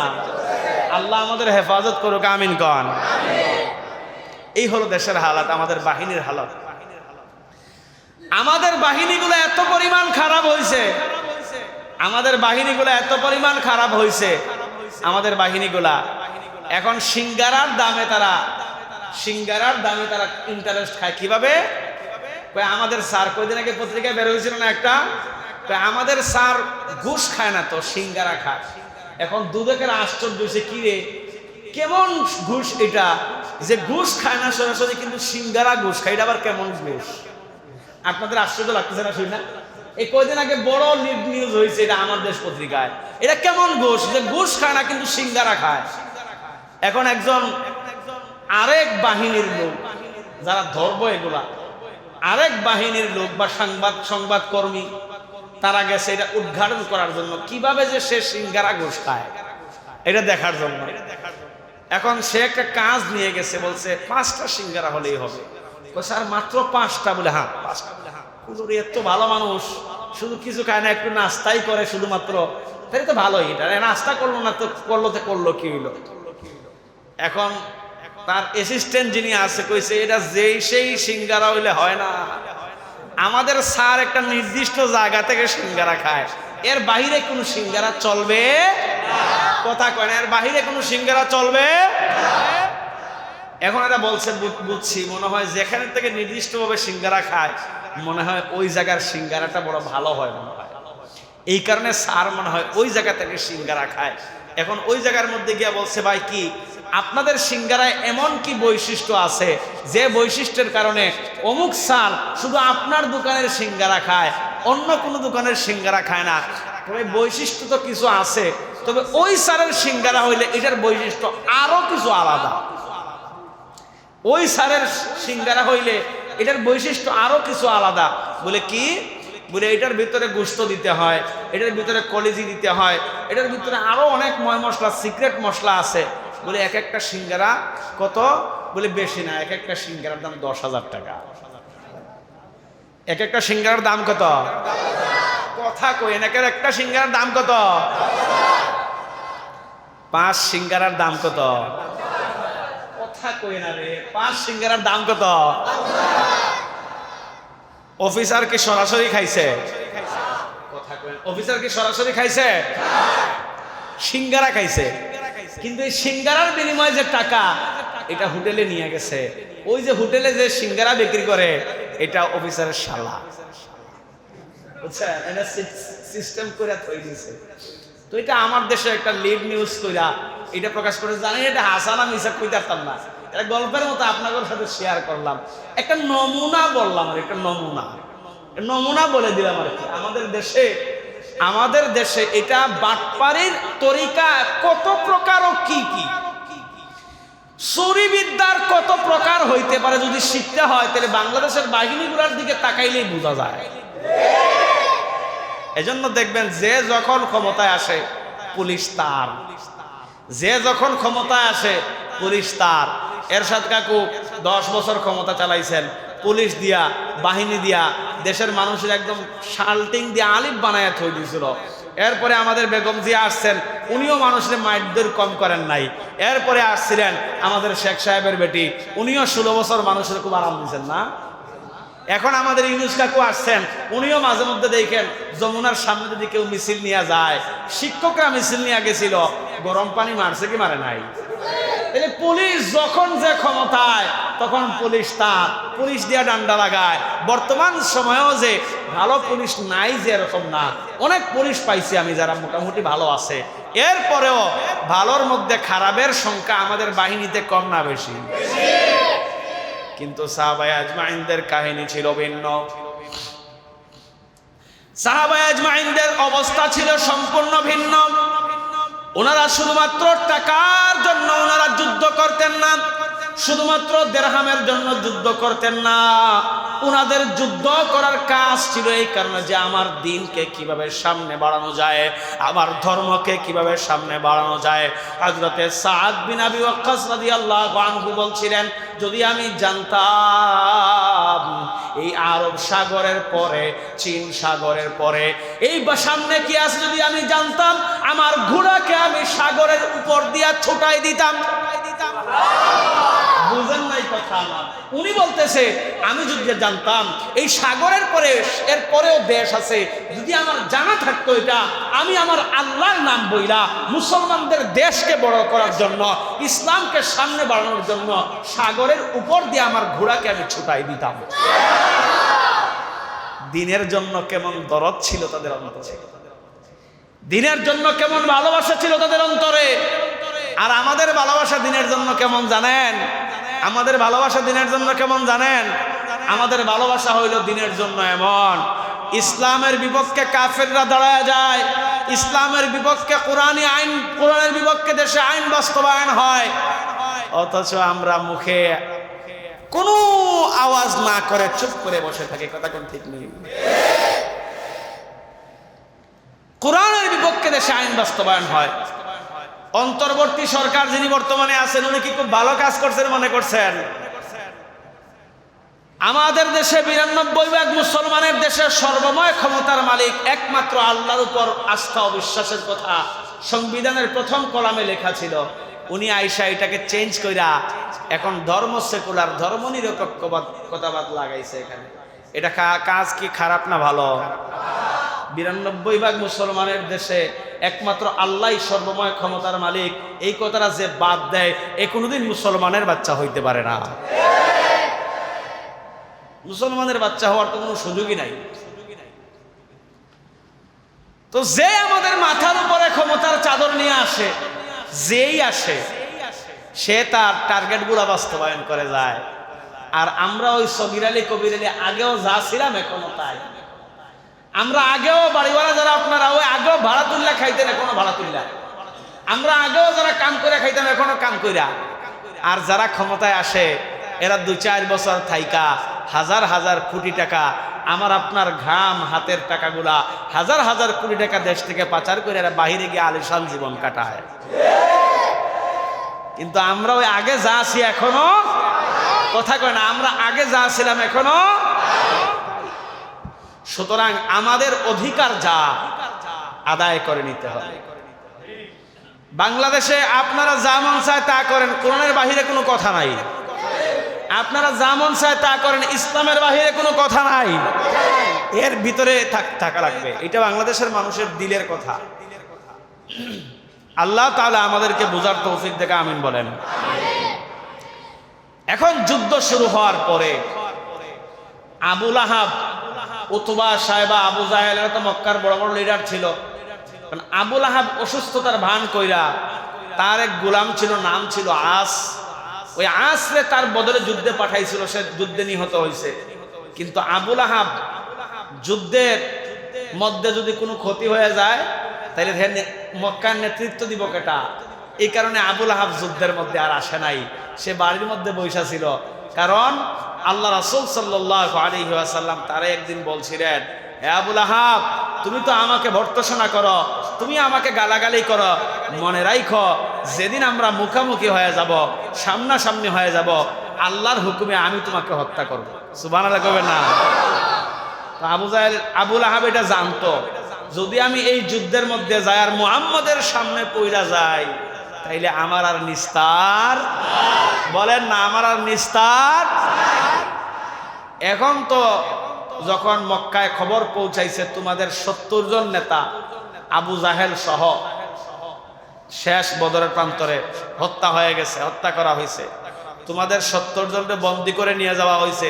আল্লাহ আমাদের হেফাজত করুক, আমিন কন। এই হলো দেশের হালাত, আমাদের বাহিনীর হালাত। আমাদের বাহিনীগুলো এত পরিমাণ খারাপ হয়েছে, আমাদের বাহিনীগুলো এত পরিমাণ খারাপ হয়েছে, আমাদের বাহিনীগুলা এখন সিঙ্গারার দামে তারা ইন্টারেস্ট খায়। কিভাবে? আমাদের স্যার কয়দিন আগে পত্রিকায় বের হয়েছিল না একটা, আমাদের স্যার ঘুষ খায় না তো সিঙ্গারা খায়। এখন দুদকের আশ্চর্য হয়েছে, কি রে কেমন ঘুষ এটা, যে ঘুষ খায় না সরাসরি কিন্তু সিঙ্গারা ঘুষ খায়, এটা আবার কেমন ঘুষ? আপনাদের আশ্চর্য লাগতেছে না শুনে? এই কয়দিন আগে বড় নিউজ হয়েছে এটা আমার দেশ পত্রিকায়। এটা কেমন ঘুষ যে ঘুষ খায় না কিন্তু সিঙ্গারা খায়? এখন একজন আরেক বাহিনীর লোক, যারা ধরবো এগুলা, আরেক বাহিনীর লোক বা সংবাদকর্মী, তারা গেছে এটা উদ্ঘাটন করার জন্য, কিভাবে যে সে সিঙ্গারা ঘুষ খায় এটা দেখার জন্য। এখন সে একটা কাজ নিয়ে গেছে, বলছে 5টা সিঙ্গারা হলেই হবে। স্যার মাত্র 5টা? বলে হ্যাঁ 5টা। এত ভালো মানুষ, শুধু কিছু খায় না, একটু নাস্তাই করে শুধুমাত্র, তাই তো ভালোই। এটা নাস্তা করলো না তো করলো কি হইলো? এখন তার অ্যাসিস্ট্যান্ট যিনি আছে কইছে এটা যেই সেই সিঙ্গারা হইলে হয় না, আমাদের স্যার একটা নির্দিষ্ট জায়গা থেকে সিঙ্গারা খায়, এর বাইরে কোনো সিঙ্গারা চলবে না। কথা কয় না, এর বাইরে কোনো সিঙ্গারা চলবে না। এখন এটা বলছে বুঝছি, মনে হয় যেখানে থেকে নির্দিষ্টভাবে সিঙ্গারা খায় মনে হয় ওই জায়গার সিঙ্গারাটা বড় ভালো হয় মনে হয়, এই কারণে স্যার মনে হয় ওই জায়গা থেকে সিঙ্গারা খায়। এখন ওই জায়গার মধ্যে গিয়ে বলছে, ভাই কি আপনাদের সিঙ্গারায় এমন কি বৈশিষ্ট্য আছে যে বৈশিষ্ট্যের কারণে অমুক স্যার শুধু আপনার দোকানের সিঙ্গারা খায়, অন্য কোনো দোকানের সিঙ্গারা খায় না? তবে বৈশিষ্ট্য তো কিছু আছে, তবে ওই স্যারের সিঙ্গারা হইলে এটার বৈশিষ্ট্য আরো কিছু আলাদা। ওই স্যারের সিঙ্গারা হইলে এটার বৈশিষ্ট্য আরো কিছু আলাদা। বলে কি? বলে এটার ভিতরে গোশত দিতে হয়, এটার ভিতরে কলিজি দিতে হয়, এটার ভিতরে আরো অনেক ময় মশলা, সিক্রেট মশলা আছে। বলে এক একটা সিঙ্গারা কত? বলে বেশি না, এক একটা সিঙ্গারার দাম 10,000 টাকা। এক একটা সিঙ্গারার দাম কত? কথা কই না, একটা সিঙ্গারার দাম কত? 5 সিঙ্গারার দাম কত? কথা কই না রে, 5 সিঙ্গারার দাম কত? অফিসার কি সরাসরি খাইছে? কথা কই না, অফিসার কি সরাসরি খাইছে? সিঙ্গারা খাইছে, কিন্তু এই সিঙ্গারার বিনিময়ে যে টাকা এটা হোটেলে নিয়ে গেছে। ওই যে হোটেলে যে সিঙ্গারা বিক্রি করে এটা অফিসারের শালা, বুঝছেন? এটা সিস্টেম করে তৈরি দিয়েছে। তো এটা আমার দেশে একটা লিড নিউজ কইরা এটা প্রকাশ করে, জানেন এটা হাসানা মিশা কইতে পারতাম না, এটা গল্পের মতো আপনাদের সাথে শেয়ার করলাম, একটা নমুনা বললাম, আর একটা নমুনা বলে দিলাম আর কি। আমাদের দেশে এটা বাটপাড়ির তরিকা কত প্রকার ও কি কি, চুরি বিদ্যার কত প্রকার হইতে পারে যদি শিখতে হয় তাহলে বাংলাদেশের বাহিনীগুলোর দিকে তাকাইলেই বোঝা যায়। এজন্য দেখবেন যে যখন ক্ষমতায় আসে পুলিশ তার, যে যখন ক্ষমতায় আসে পুলিশ তার। এরশাদ কাকু 10 বছর ক্ষমতা চালাইছেন, পুলিশ দিয়া, বাহিনী দিয়া, দেশের মানুষের একদম শাল্টিং দিয়ে আলিফ বানায় থই দিয়েছিল। এরপরে আমাদের বেগম জিয়া আসছেন, উনিও মানুষের মাইরদের কম করেন নাই। এরপরে আসছিলেন আমাদের শেখ সাহেবের বেটি, উনিও 16 বছর মানুষের খুব আরাম দিয়েছেন না। এখন আমাদের ইউনুস কাকু আসছেন, উনিও মাঝে মধ্যে দেখেন যমুনার সামনে যদি কেউ মিছিল নিয়ে যায়, শিক্ষকরা মিছিল নিয়ে গেছিল, গরম পানি মারছে কি মারে নাই? তাহলে পুলিশ যখন যে ক্ষমতায় তখন পুলিশ তার, পুলিশ দিয়া ডান্ডা লাগায়। বর্তমান সময়েও যে ভালো পুলিশ নাই যে এরকম না, অনেক পুলিশ পাইছি আমি যারা মোটামুটি ভালো আছে। এরপরেও ভালোর মধ্যে খারাপের সংখ্যা আমাদের বাহিনীতে কম না বেশি? কিন্তু সাহাবায়ে আজমাইনদের কাহিনী ছিল ভিন্ন। সাহাবায়ে আজমাইনদের অবস্থা ছিল সম্পূর্ণ ভিন্ন। ওনারা শুধুমাত্র টাকার জন্য ওনারা যুদ্ধ করতেন না, শুধুমাত্র দিরহামের জন্য যুদ্ধ করতেন না। ওনাদের যুদ্ধ করার কাজ ছিল এই কারণে যে আমার দিনকে কিভাবে সামনে বাড়ানো যায়, আমার ধর্মকে কিভাবে সামনে বাড়ানো যায়। হযরতে সাদ বিন আবি ওয়াক্কাস রাদিয়াল্লাহু আনহু বলছিলেন, যদি আমি জানতাম এই আরব সাগরের পরে, চীন সাগরের পরে এই সামনে কি আছে, যদি আমি জানতাম আমার ঘোড়াকে আমি সাগরের উপর দিয়া ছুটাই দিতাম। বুঝেন নাই কথা আমার। উনি বলতেছে আমি যদি জানতাম এই সাগরের পরে এর পরেও দেশ আছে, যদি আমার জানা থাকতো এটা, আমি আমার আল্লাহর নাম বইলা মুসলমানদের দেশকে বড় করার জন্য, ইসলামকে সামনে বাড়ানোর জন্য সাগরের উপর দিয়ে আমার ঘোড়াকে আমি ছুটাই দিতাম। দিনের জন্য কেমন দরদ ছিল তাদের অন্তরে, দিনের জন্য কেমন ভালোবাসা ছিল তাদের অন্তরে। আর আমাদের ভালোবাসা দিনের জন্য কেমন জানেন? আমাদের ভালোবাসা দিনের জন্য কেমন জানেন? আমাদের ভালোবাসা হইল দিনের জন্য এমন, ইসলামের বিপক্ষে কাফেররা দাঁড়ায় যায়, ইসলামের বিপক্ষে কোরআনী আইন, কোরআনের বিপক্ষে দেশে আইন বাস্তবায়ন হয়, অথচ আমরা মুখে কোনো আওয়াজ না করে চুপ করে বসে থাকি। কথা কোন ঠিক নেই? কোরআনের বিপক্ষে দেশে আইন বাস্তবায়ন হয়। অন্তর্বর্তী সরকার যিনি বর্তমানে আছেন, উনি কি খুব ভালো কাজ করছেন মনে করছেন? আমাদের দেশে ৯২% মুসলমানের দেশের সর্বময় ক্ষমতার মালিক একমাত্র আল্লাহর উপর আস্থা ও বিশ্বাসের কথা সংবিধানের প্রথম কলামে লেখা ছিল। উনি আইসা এটাকে চেঞ্জ কইরা এখন ধর্ম সেকুলার, ধর্ম নিরপেক্ষতাবাদ লাগাইছে এখানে। এটা কাজ কি খারাপ না ভালো? ৯২% মুসলমানের দেশে একমাত্র আল্লাহই সর্বময় ক্ষমতার মালিক, এই কথাটা যে বাদ দেয় এ কোনোদিন মুসলমানের বাচ্চা হইতে পারে না। মুসলমানের বাচ্চা হওয়ার তো কোনো সুযোগই নাই। তো যে আমাদের মাথার উপরে ক্ষমতার চাদর নিয়ে আসে, যেই আসে সে তার টার্গেট গুলা বাস্তবায়ন করে যায়। আর আমরা ওই সগির আলী কবির আলী আগেও যা ছিলাম এখনো তাই। আমরা আগেও বাড়িওয়ালা যারা আপনারা, ওই আগেও ভাড়া তুললা খাইতেন, এখনো ভাড়া তুললা। আমরা আগেও যারা কাম করে খাইতাম, এখনো কাম কইরা। আর যারা ক্ষমতায় আসে এরা ২-৪ বছর থাইকা হাজার হাজার কোটি টাকা, আমার আপনার ঘাম হাতের টাকাগুলা হাজার হাজার কোটি টাকা দেশ থেকে পাচার করে এরা বাহিরে গিয়ে আলিশান জীবন কাটায়। কিন্তু আমরা ওই আগে যা আছি এখনো, কথা কয় না, আমরা আগে যা ছিলাম এখনো। সুতরাং আমাদের অধিকার যা আদায় করে নিতে হবে। বাংলাদেশে আপনারা যা মন চায় তা করেন, কোরআনের বাহিরে কোনো কথা নাই। আপনারা যা মন চায় তা করেন, ইসলামের বাহিরে কোনো কথা নাই। এর ভিতরে থাকা লাগবে। এটা বাংলাদেশের মানুষের দিলের কথা। আল্লাহ তাআলা আমাদেরকে বোঝার তৌফিক দেখে আমিন বলেন। এখন যুদ্ধ শুরু হওয়ার পরে আবু লাহাব, উতবা, সাইবা, আবু জাহেল, এরা তো মক্কার বড় বড় লিডার ছিল। আবু লাহাব অসুস্থতার ভান কইরা তার এক গোলাম ছিল, নাম ছিল আস। ওই আসরে তার বদলে যুদ্ধে পাঠাইছিল, সে যুদ্ধে নিহত হয়েছে। কিন্তু আবু লাহাব যুদ্ধের মধ্যে যদি কোনো ক্ষতি হয়ে যায় তাহলে মক্কার নেতৃত্ব দিব কেটা? এই কারণে আবু লাহাব যুদ্ধের মধ্যে আর আসে নাই, সে বাড়ির মধ্যে বৈশা ছিল। কারণ আল্লাহ রাসূল সাল্লাল্লাহু আলাইহি ওয়াসাল্লাম তারে একদিন বলছিলেন, হে আবু লাহাব, তুমি তো আমাকে ভর্ৎসনা করো, তুমি আমাকে গালাগালি করো, মনে রাখো যেদিন আমরা মুখামুখি হয়ে যাব, সামনাসামনি হয়ে যাব, আল্লাহর হুকুমে আমি তোমাকে হত্যা করব। সুবহানাল্লাহ কইবেন না? তো আবু লাহাব এটা জানতো, যদি আমি এই যুদ্ধের মধ্যে যাই আর মুহাম্মদের সামনে পইরা যাই তাইলে আমার আর নিস্তার, বলেন না, আমার আর নিস্তার। এখন তো যখন মক্কায় খবর পৌঁছাইছে তোমাদের ৭০ জন নেতা আবু জাহেল সহ শেষ বদরের প্রান্তরে হত্যা হয়ে গেছে, হত্যা করা হয়েছে, তোমাদের ৭০ জনকে বন্দী করে নিয়ে যাওয়া হয়েছে,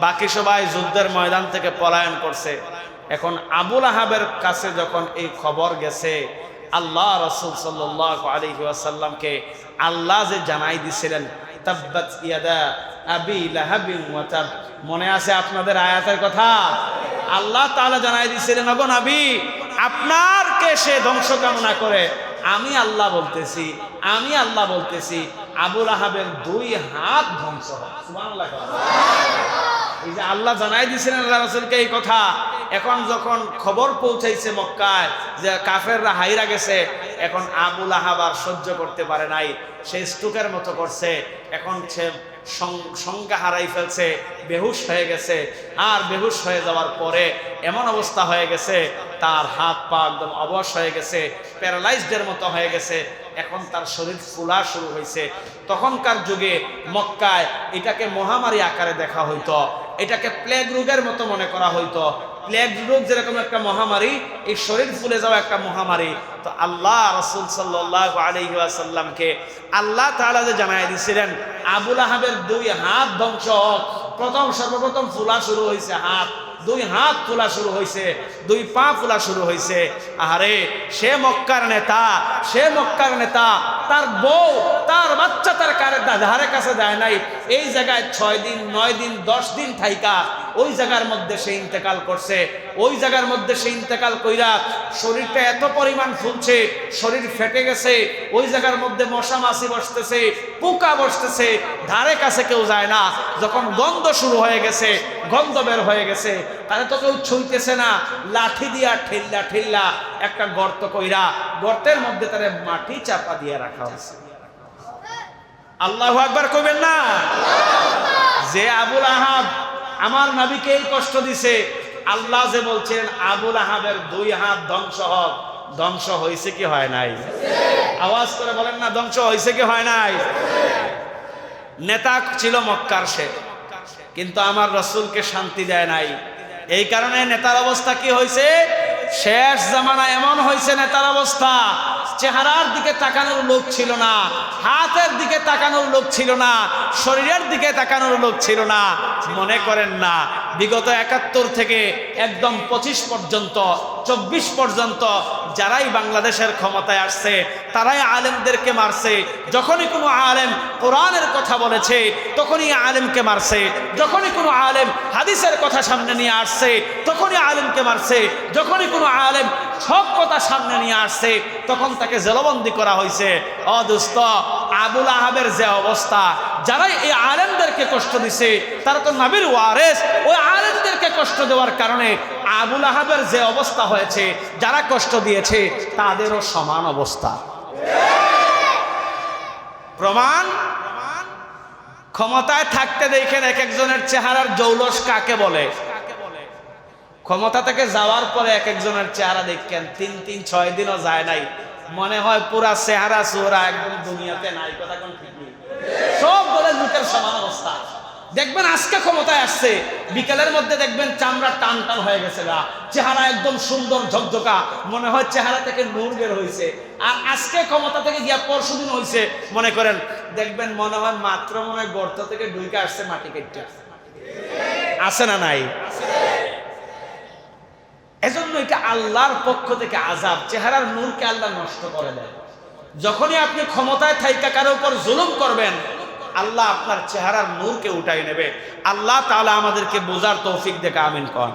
বাকি সবাই যুদ্ধের ময়দান থেকে পলায়ন করছে। এখন আবু লাহাবের কাছে যখন এই খবর গেছে, আল্লাহ রাসূল সাল্লাল্লাহু আলাইহি ওয়াসাল্লামকে আল্লাহ যে জানাই দিছিলেন, তাব্বাত ইয়াদা আবি লাহাবিন ওয়া তাব, মনে আছে আপনাদের আয়াতের কথা? আল্লাহ তাআলা জানাই দিছিলেন, ওগো নবী, আপনারকে সে ধ্বংস কামনা করে, আমি আল্লাহ বলতেছি, আমি আল্লাহ বলতেছি, আবু লাহাবের 2 হাত ধ্বংস হোক। সুবহানাল্লাহ। এই যে আল্লাহ জানাই দিছিলেন আল্লাহ রাসূলকে এই কথা, এখন যখন খবর পৌঁছাইছে মক্কায় যে কাফেররা হাইরা গেছে, এখন আবু লাহাব আর সহ্য করতে পারে নাই, সে স্ট্রোকের মতো করছে, এখন সে সংজ্ঞা হারাই ফেলছে, বেহুশ হয়ে গেছে। আর বেহুশ হয়ে যাওয়ার পরে এমন অবস্থা হয়ে গেছে, তার হাত পা একদম অবশ হয়ে গেছে, প্যারালাইজডের মতো হয়ে গেছে। এখন তার শরীর ফুলা শুরু হয়েছে। তখনকার যুগে মক্কায় এটাকে মহামারী আকারে দেখা হইতো, এটাকে প্লেগ রোগের মতো মনে করা হইতো। প্লেগ রোগ যেরকম একটা মহামারী, এই শরীর ফুলে যাওয়া একটা মহামারী। তো আল্লাহ রাসূল সাল্লাল্লাহু আলাইহি ওয়াসাল্লামকে আল্লাহ তাআলা যে জানায় দিয়েছিলেন আবুল আহাবের 2 হাত ধ্বংস হোক। সর্বপ্রথম ফুলা শুরু হয়েছে হাত, 2 হাত ফুলা শুরু হয়েছে, 2 পা ফুলা শুরু হয়েছে। আরে সে মক্কার নেতা, তার বউ তার বাচ্চা তার ধারে কাছে যায় নাই। এই জায়গায় 6 দিন 9 দিন 10 দিন থাইকা ওই জায়গার মধ্যে সে ইন্তেকাল করছে। ওই জায়গার মধ্যে সে ইন্তেকাল কইরা শরীরটা এত পরিমাণ ফুলছে, শরীর ফেটে গেছে, ওই জায়গার মধ্যে মশা মাছি বসতেছে, পোকা বসতেছে, ধারে কাছে কেউ যায় না। যখন গন্ধ শুরু হয়ে গেছে, গন্ধ বের হয়ে গেছে, তাহলে তো কেউ ছুঁইতেছে না, লাঠি দিয়া ঠেল্লা একটা গর্ত কইরা গর্তের মধ্যে তারে মাটি চাপা দিয়ে রাখা হয়েছে। আল্লাহু আকবার কইবেন না? যে আবুল আহাব আমার নবীকে এই কষ্ট দিছে, আল্লাহ যে বলছেন আবুল আহাবের 2 হাত ধ্বংস হোক, ধ্বংস হয়েছে কি হয় নাই? আওয়াজ করে বলেন না, ধ্বংস হয়েছে কি হয় নাই? নেতা ছিল মক্কার সে, কিন্তু আমার রাসূলকে শান্তি দেয় নাই। এই কারণে নেতার অবস্থা কি হয়েছে? শেষ জামানা এমন হয়েছে নেতার অবস্থা, চেহারার দিকে তাকানোর লোক ছিল না, হাতের দিকে তাকানোর লোক ছিল না, শরীরের দিকে তাকানোর লোক ছিল না। মনে করেন না বিগত 71 থেকে একদম 25 পর্যন্ত 24 পর্যন্ত যারাই বাংলাদেশের ক্ষমতায় আসছে তারাই আলেমদেরকে মারছে। যখনই কোনো আলেম কোরআনের কথা বলেছে তখনই আলেমকে মারছে, যখনই কোনো আলেম হাদিসের কথা সামনে নিয়ে আসছে তখনই আলেমকে মারছে, যখনই কোনো আলেম সব কথা সামনে নিয়ে আসছে তখন তাকে জেলবন্দি করা হয়েছে। ও দোস্ত, আবুল আহাবের যে অবস্থা, যারাই এই আলেমদেরকে কষ্ট দিছে তারা তো নবীর ওয়ারিস। ওই আলেমদেরকে কষ্ট দেওয়ার কারণে আবুল আহাবের যে অবস্থা হয়েছে, যারা কষ্ট দিয়েছে তাদেরও সমান অবস্থা। প্রমাণ, ক্ষমতায় থাকতে দেখেন এক একজনের চেহারার জৌলস কাকে বলে। ক্ষমতা থেকে যাওয়ার পরে এক একজনের চেহারা দেখেন 3-6 দিনও যায় নাই, মনে হয় পুরা চেহারা চোরা একদম দুনিয়াতে নাই। কথা কোন ঠিক নেই, সব বলে লোকের সমান অবস্থা। দেখবেন আজকে ক্ষমতায় আসছে, বিকেলের মধ্যে দেখবেন চামড়া টান টান হয়ে গেছে, গা চেহারা একদম সুন্দর ঝকঝকা, মনে হয় চেহারা থেকে নূর বের হয়েছে। আর আজকে ক্ষমতা থেকে গিয়া পরশুদিন হয়েছে, মনে করেন দেখবেন মনে হয় মাত্র মনে হয় গর্ত থেকে ঢুকে আসছে মাটি কেটে। আছে না নাই? এজন্য এটা আল্লাহর পক্ষ থেকে আযাব, চেহারার নূরকে আল্লাহ নষ্ট করে দেয়। যখনই আপনি ক্ষমতায় থাইকা কারো উপর জুলুম করবেন, আল্লাহ আপনার চেহারার নূরকে উঠাই নেবে। আল্লাহ তাআলা আমাদেরকে বোঝার তৌফিক দেয়, আমিন কোন।